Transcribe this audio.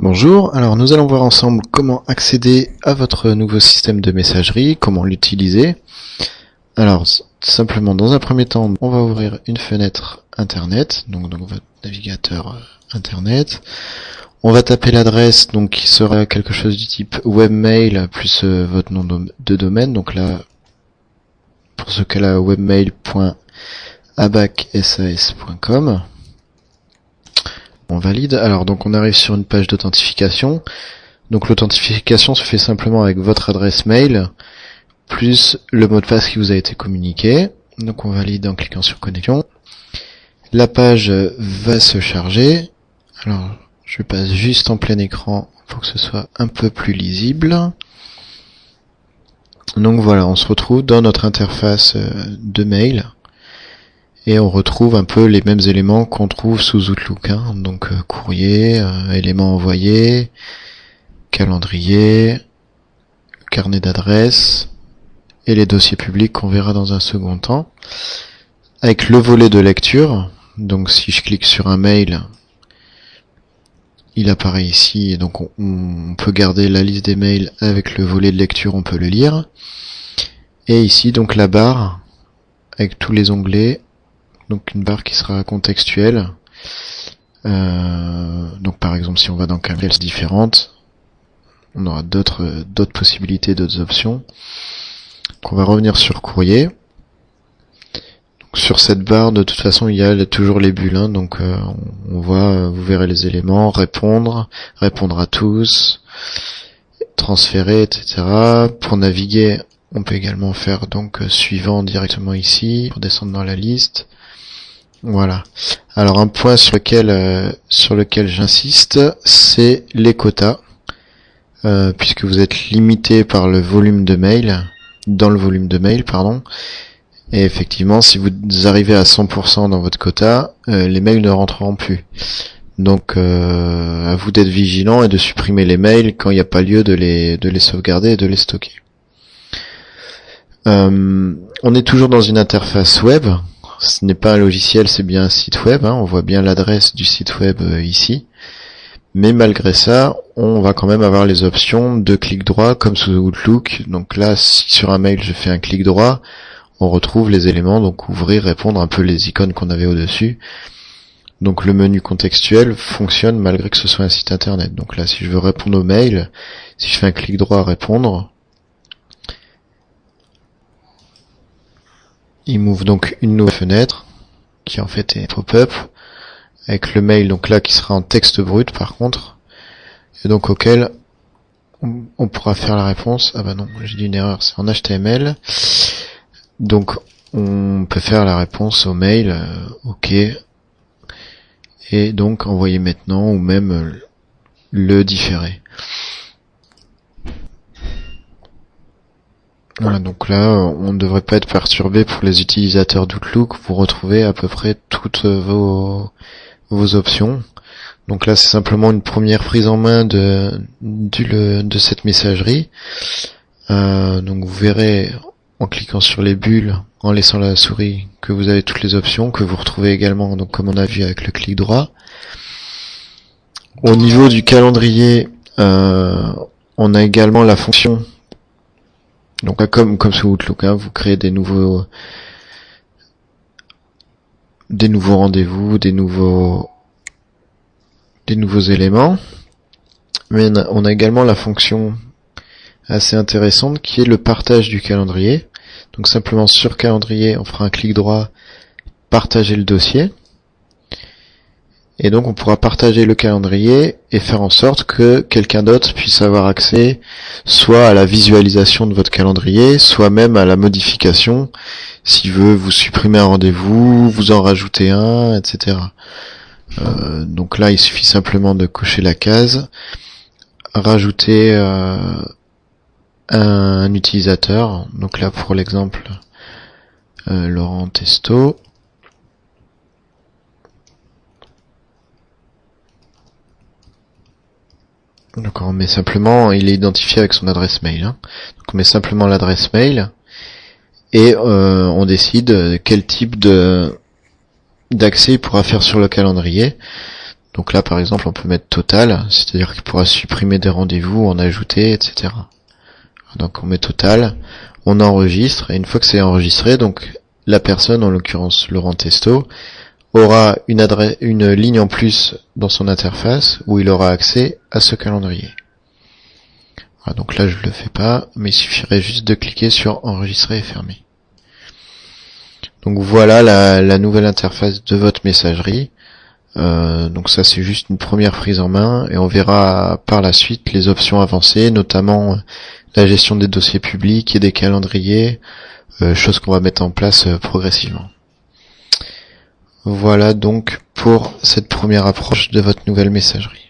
Bonjour, alors nous allons voir ensemble comment accéder à votre nouveau système de messagerie, comment l'utiliser. Alors simplement dans un premier temps, on va ouvrir une fenêtre internet, donc dans votre navigateur internet. On va taper l'adresse donc qui sera quelque chose du type webmail plus votre nom de domaine, donc là pour ce cas-là webmail.abacsas.com. On valide. Alors donc on arrive sur une page d'authentification. Donc l'authentification se fait simplement avec votre adresse mail plus le mot de passe qui vous a été communiqué. Donc on valide en cliquant sur connexion. La page va se charger. Alors je passe juste en plein écran pour que ce soit un peu plus lisible. Donc voilà, on se retrouve dans notre interface de mail. Et on retrouve un peu les mêmes éléments qu'on trouve sous Outlook, hein. Donc courrier, éléments envoyés, calendrier, carnet d'adresses et les dossiers publics qu'on verra dans un second temps. Avec le volet de lecture, donc si je clique sur un mail, il apparaît ici et donc on peut garder la liste des mails avec le volet de lecture, on peut le lire. Et ici donc la barre avec tous les onglets. Donc une barre qui sera contextuelle. Donc par exemple si on va dans Calendrier différentes, on aura d'autres possibilités, d'autres options. Donc on va revenir sur courrier. Donc, sur cette barre de toute façon il y a toujours les bulles, hein, donc on voit, vous verrez les éléments, répondre à tous, transférer, etc. Pour naviguer, on peut également faire donc suivant directement ici, pour descendre dans la liste. Voilà. Alors un point sur lequel j'insiste, c'est les quotas, puisque vous êtes limité par le volume de mail, dans le volume de mail, pardon. Et effectivement, si vous arrivez à 100% dans votre quota, les mails ne rentreront plus. Donc, à vous d'être vigilant et de supprimer les mails quand il n'y a pas lieu de les sauvegarder et de les stocker. On est toujours dans une interface web. Ce n'est pas un logiciel, c'est bien un site web, hein. On voit bien l'adresse du site web ici. Mais malgré ça, on va quand même avoir les options de clic droit comme sous Outlook. Donc là, si sur un mail je fais un clic droit, on retrouve les éléments, donc ouvrir, répondre, un peu les icônes qu'on avait au-dessus. Donc le menu contextuel fonctionne malgré que ce soit un site internet. Donc là, si je veux répondre aux mails, si je fais un clic droit répondre, il m'ouvre donc une nouvelle fenêtre qui en fait est pop-up avec le mail donc là qui sera en texte brut par contre et donc auquel on pourra faire la réponse. Ah bah non, j'ai dit une erreur, c'est en HTML. Donc on peut faire la réponse au mail, OK, et donc envoyer maintenant ou même le différer. Voilà, donc là, on ne devrait pas être perturbé pour les utilisateurs d'Outlook. Vous retrouvez à peu près toutes vos options. Donc là, c'est simplement une première prise en main de cette messagerie. Donc vous verrez en cliquant sur les bulles, en laissant la souris, que vous avez toutes les options, que vous retrouvez également, donc comme on a vu avec le clic droit. Au niveau du calendrier, on a également la fonction. Donc là, comme sur Outlook, hein, vous créez des nouveaux rendez-vous, des nouveaux éléments. Mais on a également la fonction assez intéressante qui est le partage du calendrier. Donc simplement sur calendrier, on fera un clic droit, partager le dossier. Et donc on pourra partager le calendrier et faire en sorte que quelqu'un d'autre puisse avoir accès soit à la visualisation de votre calendrier, soit même à la modification, s'il veut vous supprimer un rendez-vous, vous en rajouter un, etc. Donc là il suffit simplement de cocher la case, rajouter un utilisateur, donc là pour l'exemple Laurent Testo. Donc on met simplement, il est identifié avec son adresse mail, hein. Donc on met simplement l'adresse mail et on décide quel type d'accès il pourra faire sur le calendrier. Donc là par exemple on peut mettre total, c'est-à-dire qu'il pourra supprimer des rendez-vous, en ajouter, etc. Donc on met total, on enregistre, et une fois que c'est enregistré, donc la personne, en l'occurrence Laurent Testo, aura une ligne en plus dans son interface où il aura accès à ce calendrier. Voilà, donc là je le fais pas, mais il suffirait juste de cliquer sur enregistrer et fermer. Donc voilà la nouvelle interface de votre messagerie. Donc ça c'est juste une première prise en main, et on verra par la suite les options avancées, notamment la gestion des dossiers publics et des calendriers, chose qu'on va mettre en place progressivement. Voilà donc pour cette première approche de votre nouvelle messagerie.